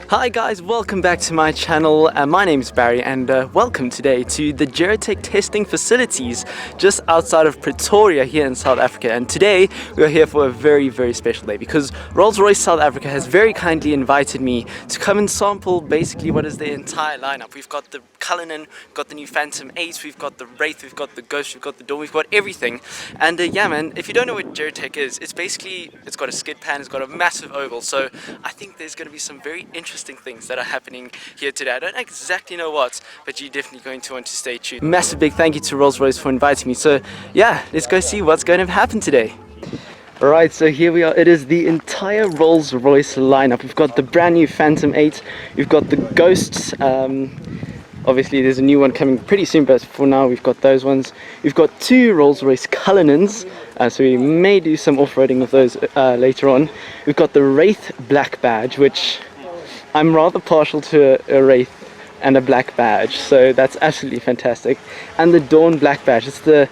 Hi guys, welcome back to my channel. My name is Barry and welcome today to the Gerotek Testing Facilities just outside of Pretoria here in South Africa. And today we are here for a very special day because Rolls-Royce South Africa has very kindly invited me to come and sample basically what is their entire lineup. We've got the Cullinan, we've got the new Phantom 8, we've got the Wraith, we've got the Ghost, we've got the Dawn, we've got everything. And yeah man, if you don't know what Gerotek is, it's basically, it's got a skid pan, it's got a massive oval, so I think there's going to be some very interesting things that are happening here today. I don't exactly know what, but you're definitely going to want to stay tuned. Massive big thank you to Rolls-Royce for inviting me. So yeah, let's go see what's going to happen today. Alright, so here we are. It is the entire Rolls-Royce lineup. We've got the brand new Phantom 8, we've got the Ghosts, obviously there's a new one coming pretty soon, but for now we've got those ones. We've got two Rolls-Royce Cullinans, so we may do some off-roading of those later on. We've got the Wraith black badge, which I'm rather partial to a Wraith and a black badge, so that's absolutely fantastic. And the Dawn black badge. It's the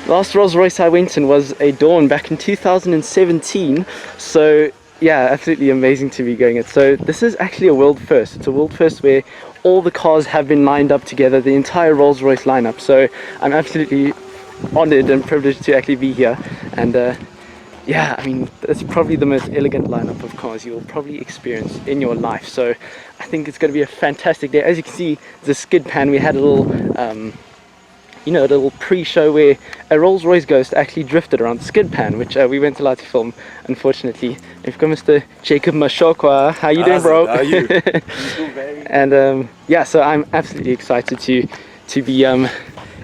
last Rolls-Royce I went in was a Dawn back in 2017, so yeah, absolutely amazing to be going it. So this is actually a world first. It's a world first where all the cars have been lined up together, the entire Rolls-Royce lineup. So I'm absolutely honored and privileged to actually be here. And yeah, I mean, it's probably the most elegant lineup of cars you'll probably experience in your life. So I think it's going to be a fantastic day. As you can see, the skid pan, we had a little you know, a little pre-show where a Rolls-Royce Ghost actually drifted around the skid pan, which we weren't allowed to film, unfortunately. We've got Mr. Jacob Mashokwa. How you doing, bro? How are you? And yeah, so I'm absolutely excited to be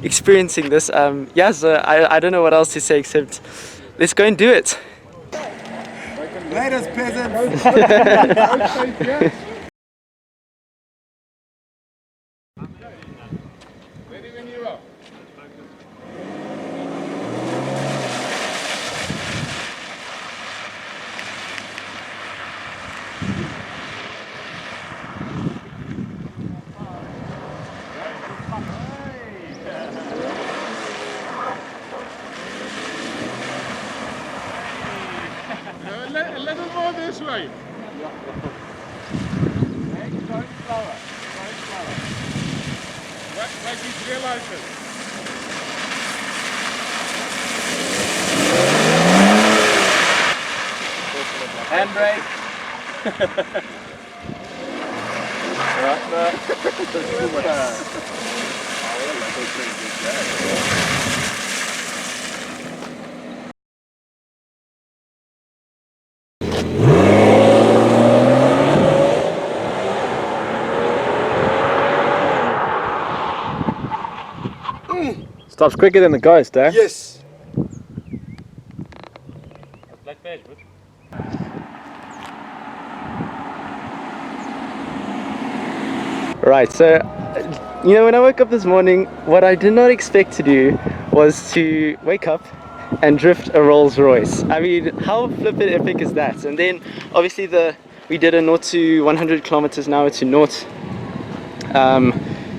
experiencing this. Yeah, so I don't know what else to say except let's go and do it. Ladies, peasants. A little more this way. Going slower. Like he's realized it. Handbrake. Right there. Stops quicker than the Ghost, eh? Yes. Black badge, but Right, so you know, when I woke up this morning, what I did not expect to do was to wake up and drift a Rolls-Royce. I mean, how flippin' epic is that? And then obviously we did a 0 to 100 kilometers an hour to 0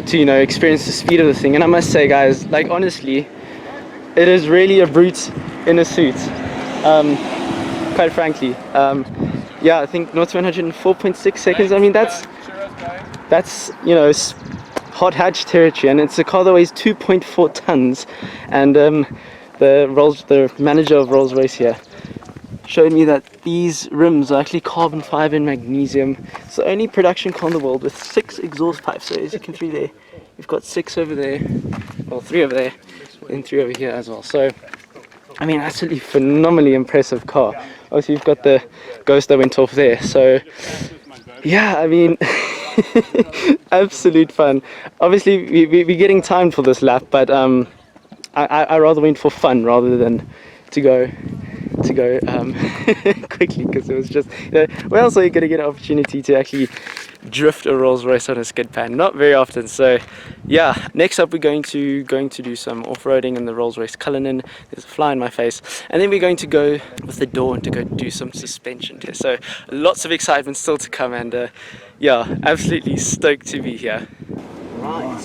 to, you know, experience the speed of the thing. And I must say, guys, like honestly, it is really a brute in a suit, quite frankly. Yeah, I think 0 to 100 in 4.6 seconds. I mean, that's you know, hot hatch territory, and it's a car that weighs 2.4 tons. And the manager of Rolls-Royce here showed me that these rims are actually carbon fiber and magnesium. It's the only production car in the world with 6 exhaust pipes. So as you can see there, we've got 6 over there, well 3 over there, and 3 over here as well. So I mean, absolutely phenomenally impressive car. Obviously you've got the Ghost that went off there. So yeah, I mean, absolute fun. Obviously we're getting timed for this lap, but I rather went for fun rather than to go quickly, because it was just, you know, where else are you going to get an opportunity to actually drift a Rolls-Royce on a skid pan? Not very often. So yeah, next up we're going to do some off-roading in the Rolls-Royce Cullinan. There's a fly in my face, and then we're going to go with the Dawn to go do some suspension tests. So lots of excitement still to come, and yeah, absolutely stoked to be here. Right,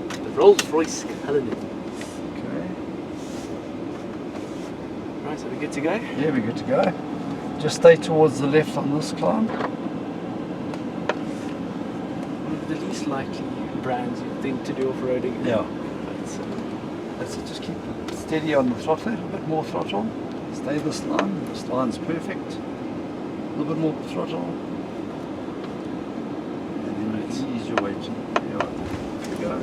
the Rolls-Royce Cullinan. Right, so we're good to go? Yeah, we're good to go. Just stay towards the left on this climb. the least likely brands you'd think to do off-roading. Yeah. But, That's it, just keep it steady on the throttle, a little bit more throttle. Stay this line. This line's perfect. A little bit more throttle. And then you can ease your way to go.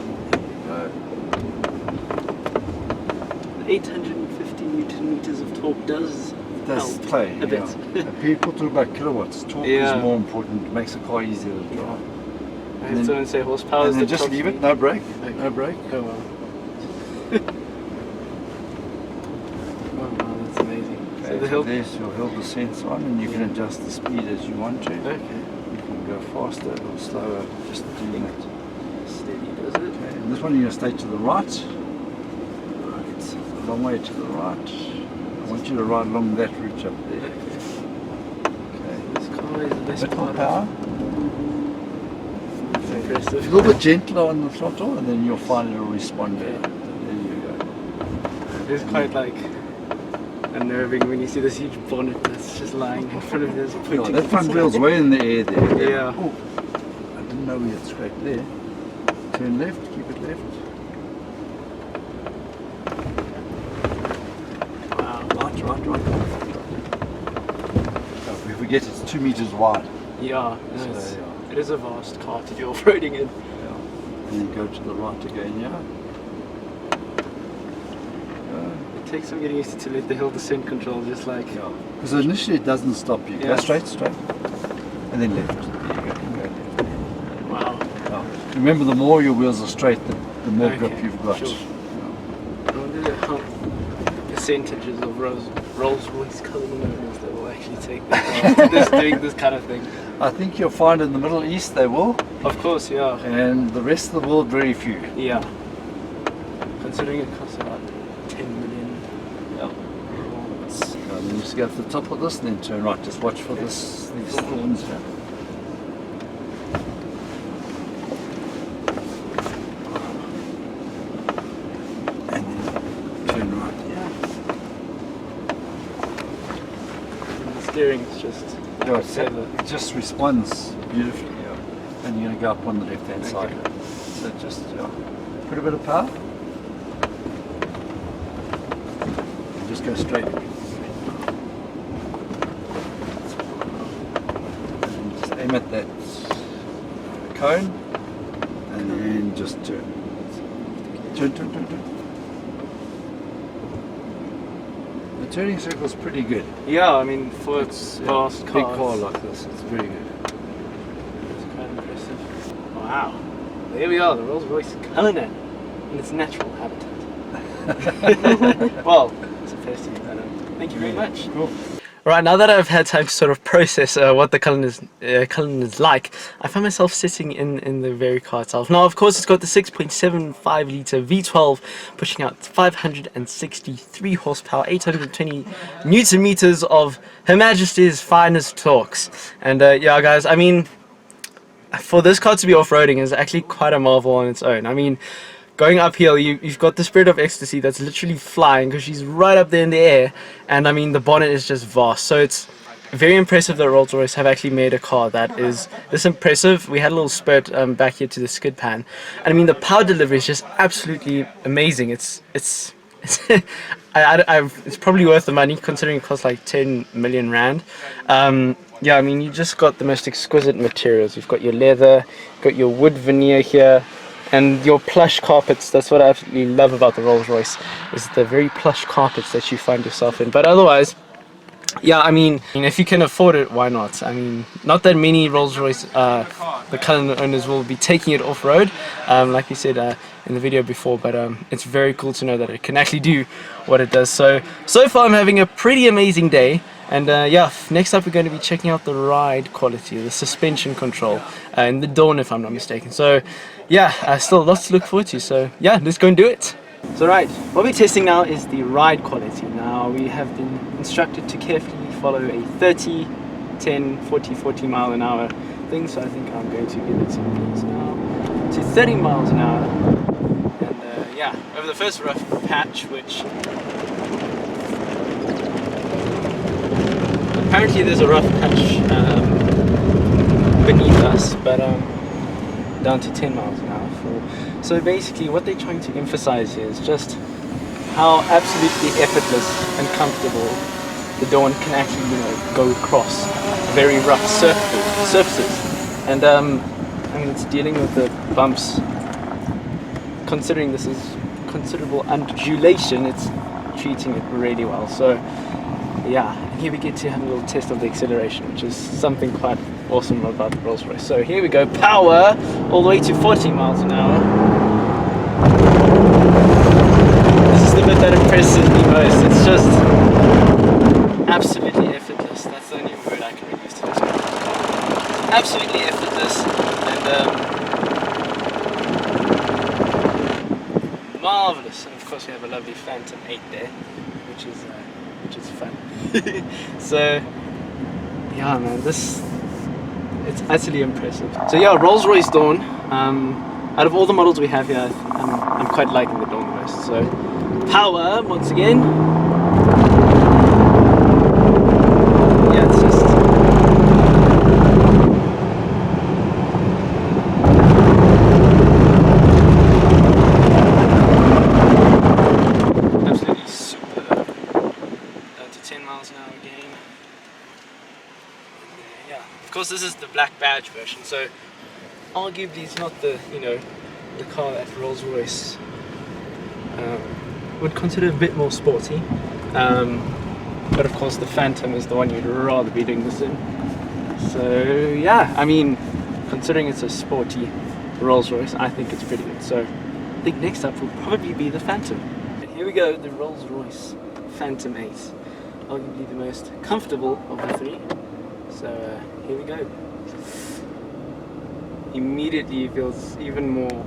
the 850 Newton meters of torque does That's help play. a bit. And people talk about kilowatts. Torque Yeah. is more important. It makes the car easier to drive. I have to say horsepower is And the then just top leave it. speed. No brake. Okay. No brake. Oh wow. Oh wow, that's amazing. So Okay, the hill. there's your hill descent on, and you can adjust the speed as you want to. Okay. You can go faster or slower, just doing it. Steady does it. Okay, and this one you're going to stay to the right. Right. A long way to the right. I want you to ride along that route up there. Okay. This car is the best Bit more part power. of It's A impressive. little bit gentler on the throttle, and then you'll find it'll respond better. There you go. It's quite like unnerving when you see this huge bonnet that's just lying in front of this Yeah, pointing. that front wheel's way in the air there. Yeah. Oh, I didn't know we had scraped there. Turn left, keep it left. Wow. Right. Oh, we forget it's 2 meters wide. Yeah, no, So, it's- yeah. it is a vast car to do off-roading in. Yeah. And then go to the right again, yeah? It takes some getting used to let the hill descent control just like... Yeah. Because initially it doesn't stop you. Go Yeah. straight. And then left. There you go. Go left. Wow. Yeah. Remember, the more your wheels are straight, the more Okay, grip you've got. sure. Yeah. I wonder how percentages of Rolls-Royce Cullinan owners that will actually take this doing this kind of thing. I think you'll find in the Middle East they will, Of course, yeah. and the rest of the world very few. Yeah. Considering it costs about 10 million. Yeah. And then just go to the top of this and then turn right. Just watch for these thorns here. And then turn right. Yeah. And the steering is just... Yeah, Saver. it just responds beautifully. Yeah. And you're going to go up on the left hand side. Okay. So just put a bit of power. And just go straight. And just aim at that cone. And then just turn. Turn. The turning circle is pretty good. Yeah, I mean, for It's vast big cars. car like this, it's very good. It's quite impressive. Wow. There we are, the Rolls-Royce Cullinan in its natural habitat. Well, it's supposed to be better. Thank you very much. Cool. Right, now that I've had time to sort of process what the Cullinan is like, I find myself sitting in the very car itself. Now, of course, it's got the 6.75 litre V12 pushing out 563 horsepower, 820 Newton meters of Her Majesty's finest torques. And yeah, guys, I mean, for this car to be off-roading is actually quite a marvel on its own. I mean, going uphill, you've got the Spirit of Ecstasy that's literally flying because she's right up there in the air, and I mean the bonnet is just vast. So it's very impressive that Rolls-Royce have actually made a car that is this impressive. We had a little spurt back here to the skid pan, and I mean the power delivery is just absolutely amazing. It's it's probably worth the money considering it costs like 10 million rand. Yeah, I mean you just got the most exquisite materials. You've got your leather, got your wood veneer here, and your plush carpets. That's what I absolutely love about the Rolls-Royce, is the very plush carpets that you find yourself in. But otherwise, yeah, I mean if you can afford it, why not? I mean, not that many Rolls-Royce, the Cullinan owners will be taking it off-road, like we said in the video before, but it's very cool to know that it can actually do what it does. So far I'm having a pretty amazing day. And yeah, next up we're going to be checking out the ride quality, the suspension control, in the Dawn if I'm not mistaken. So yeah, still lots to look forward to. So yeah, let's go and do it. So right, what we're testing now is the ride quality. Now we have been instructed to carefully follow a 30, 10, 40, 40 mile an hour thing. So I think I'm going to give it some beats now to 30 miles an hour. And yeah, over the first rough patch, which... apparently there's a rough patch beneath us, but down to 10 miles an hour. So basically what they're trying to emphasize here is just how absolutely effortless and comfortable the Dawn can actually, you know, go across very rough surfaces. And I mean, it's dealing with the bumps. Considering this is considerable undulation, it's treating it really well. So yeah, and here we get to have a little test of the acceleration, which is something quite awesome about the Rolls-Royce. So here we go, power all the way to 40 miles an hour. This is the bit that impresses me most. It's just absolutely effortless. That's the only word I can really use to describe it. Absolutely effortless and marvelous. And of course we have a lovely Phantom 8 there, which is fun. So yeah, man, it's utterly impressive. So yeah, Rolls-Royce Dawn. Out of all the models we have here, I'm quite liking the Dawn the most. So power once again. Yeah, it's just absolutely superb. Down to 10 miles an hour again. Yeah, of course this is the black badge version, so arguably it's not the, you know, the car that Rolls-Royce would consider a bit more sporty, but of course the Phantom is the one you'd rather be doing this in. So yeah, I mean, considering it's a sporty Rolls-Royce, I think it's pretty good. So I think next up will probably be the Phantom. And here we go, the Rolls-Royce Phantom 8, arguably the most comfortable of the three. So here we go. Immediately feels even more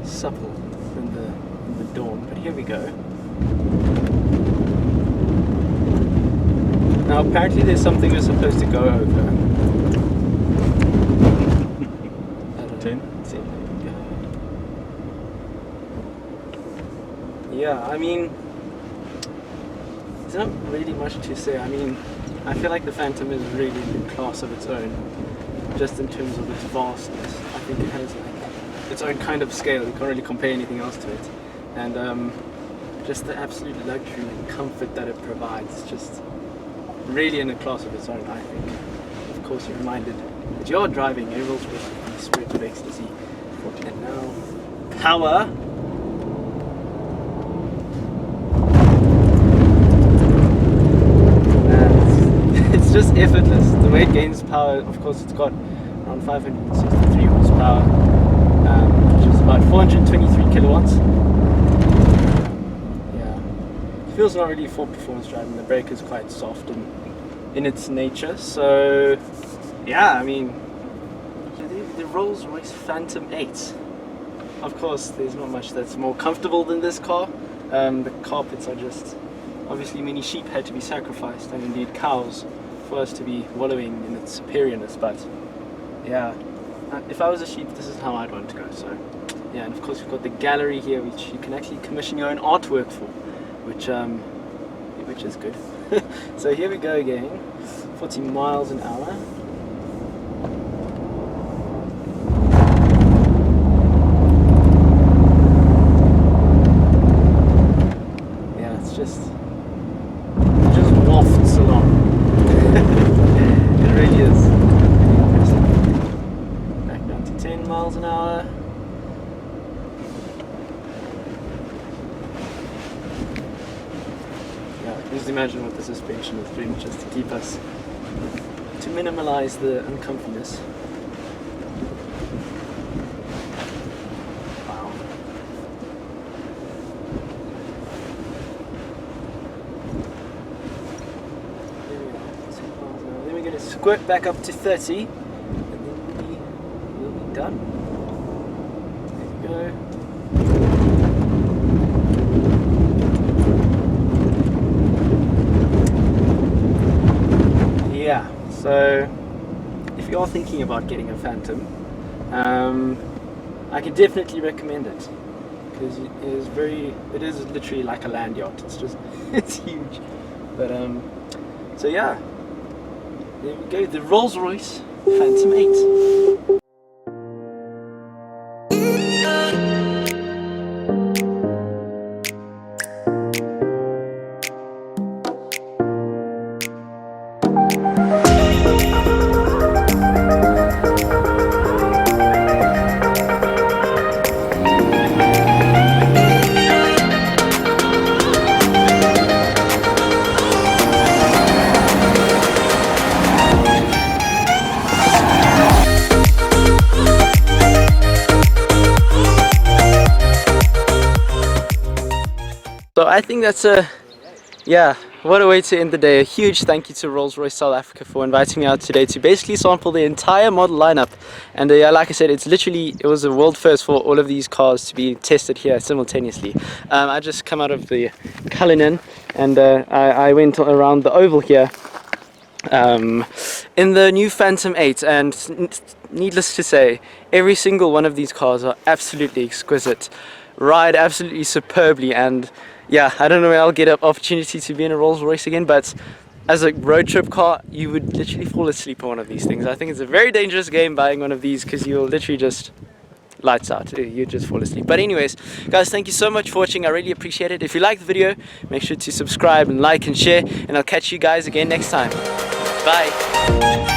supple than the Dawn, but here we go. Now apparently there's something we're supposed to go over. 10. Yeah, I mean, there's not really much to say. I mean, I feel like the Phantom is really in a class of its own, just in terms of its vastness. I think it has like its own kind of scale. You can't really compare anything else to it. And just the absolute luxury and comfort that it provides, just really in a class of its own, I think. Of course, you're reminded that you're driving a Rolls-Royce with the spirit of ecstasy. And now, power. It's just effortless. The way it gains power, of course, it's got around 563 horsepower, which is about 423 kilowatts. Yeah, it feels not really for performance driving. The brake is quite soft in its nature. So yeah, I mean, the Rolls-Royce Phantom 8. Of course, there's not much that's more comfortable than this car. The carpets are just, obviously many sheep had to be sacrificed, and indeed cows, for us to be wallowing in its superiorness. But yeah, if I was a sheep, this is how I'd want to go. So yeah, and of course we've got the gallery here, which you can actually commission your own artwork for, which is good. So here we go again, 40 miles an hour. Yeah, it just wafts along. It really is. Back down to 10 miles an hour. Yeah, just imagine what the suspension is doing just to keep us, to minimize the uncomfiness. Wow. There we are, 10 miles an hour. Then we're going to squirt back up to 30, and then we'll be done. There we go. Yeah, so if you are thinking about getting a Phantom, I can definitely recommend it, because it is literally like a land yacht. It's just, it's huge. But so yeah, there we go, the Rolls-Royce Phantom 8. I think that's a, yeah, what a way to end the day. A huge thank you to Rolls-Royce South Africa for inviting me out today to basically sample the entire model lineup. And yeah, like I said, it was a world first for all of these cars to be tested here simultaneously. I just come out of the Cullinan, and I went around the oval here in the new Phantom 8, and needless to say, every single one of these cars are absolutely exquisite, ride absolutely superbly, and yeah, I don't know when I'll get an opportunity to be in a Rolls-Royce again, but as a road trip car, you would literally fall asleep on one of these things. I think it's a very dangerous game buying one of these, because you'll literally just lights out, you just fall asleep. But anyways, guys, thank you so much for watching. I really appreciate it. If you like the video, make sure to subscribe and like and share, and I'll catch you guys again next time. Bye.